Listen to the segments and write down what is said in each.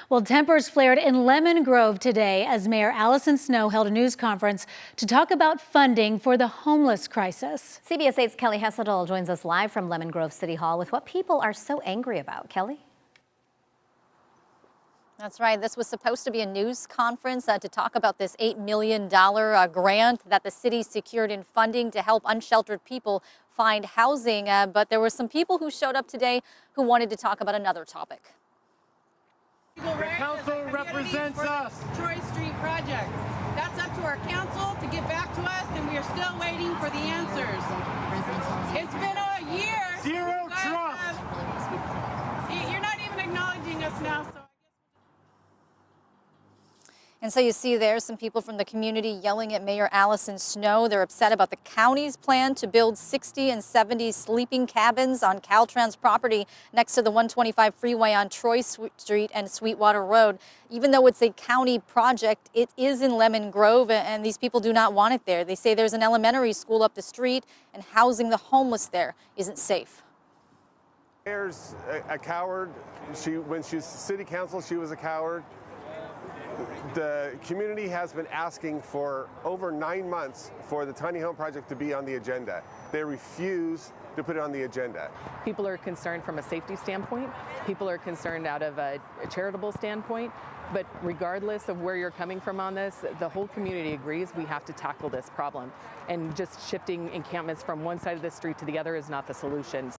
Well, tempers flared in Lemon Grove today as Mayor Alysson Snow held a news conference to talk about funding for the homeless crisis. CBS 8's Kelly Hessedal joins us live from Lemon Grove City Hall with what people are so angry about. Kelly? That's right. This was supposed to be a news conference to talk about this $8 million grant that the city secured in funding to help unsheltered people find housing. But there were some people who showed up today who wanted to talk about another topic. The council represents us. Troy Street project. That's up to our council to get back to us, and we are still waiting for the answers. It's been a year. Zero trust. You're not even acknowledging us now. And so you see there some people from the community yelling at Mayor Alysson Snow. They're upset about the county's plan to build 60 and 70 sleeping cabins on Caltrans property next to the 125 freeway on Troy Street and Sweetwater Road. Even though it's a county project, it is in Lemon Grove, and these people do not want it there. They say there's an elementary school up the street, and housing the homeless there isn't safe. Mayor's a coward. When she was city council, she was a coward. The community has been asking for over 9 months for the tiny home project to be on the agenda. They refuse to put it on the agenda. People are concerned from a safety standpoint. People are concerned out of a charitable standpoint. But regardless of where you're coming from on this, the whole community agrees we have to tackle this problem. And just shifting encampments from one side of the street to the other is not the solution.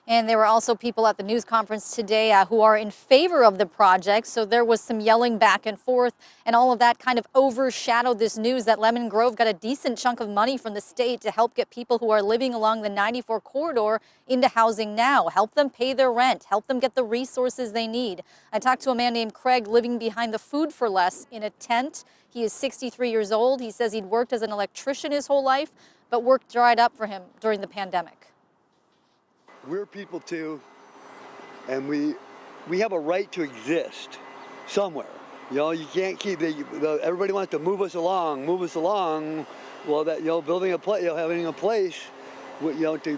And there were also people at the news conference today who are in favor of the project. So there was some yelling back and forth, and all of that kind of overshadowed this news that Lemon Grove got a decent chunk of money from the state to help get people who are living along the 94 corridor into housing now, help them pay their rent, help them get the resources they need. I talked to a man named Craig living behind the Food for Less in a tent. He is 63 years old. He says he'd worked as an electrician his whole life, but work dried up for him during the pandemic. We're people too, and we have a right to exist somewhere. You know, you can't keep everybody wants to move us along. Well, that building a place, having a place, to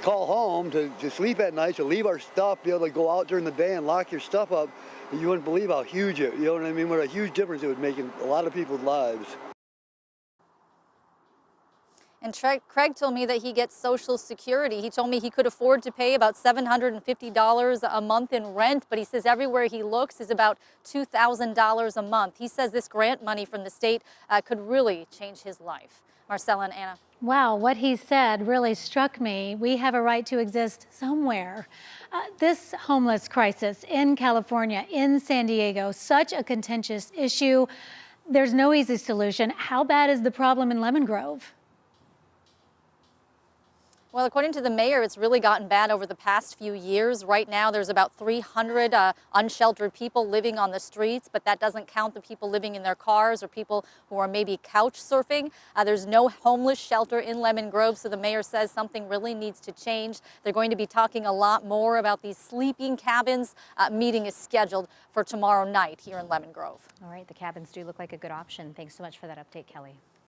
call home, to sleep at night, to leave our stuff, be able to go out during the day and lock your stuff up. You wouldn't believe how huge it. You know what I mean? What a huge difference it would make in a lot of people's lives. And Craig told me that he gets Social Security. He told me he could afford to pay about $750 a month in rent, but he says everywhere he looks is about $2,000 a month. He says this grant money from the state could really change his life. Marcella and Anna. Wow, what he said really struck me. We have a right to exist somewhere. This homeless crisis in California, in San Diego, such a contentious issue. There's no easy solution. How bad is the problem in Lemon Grove? Well, according to the mayor, it's really gotten bad over the past few years. Right now, there's about 300 unsheltered people living on the streets, but that doesn't count the people living in their cars or people who are maybe couch surfing. There's no homeless shelter in Lemon Grove, so the mayor says something really needs to change. They're going to be talking a lot more about these sleeping cabins. Meeting is scheduled for tomorrow night here in Lemon Grove. All right, the cabins do look like a good option. Thanks so much for that update, Kelly.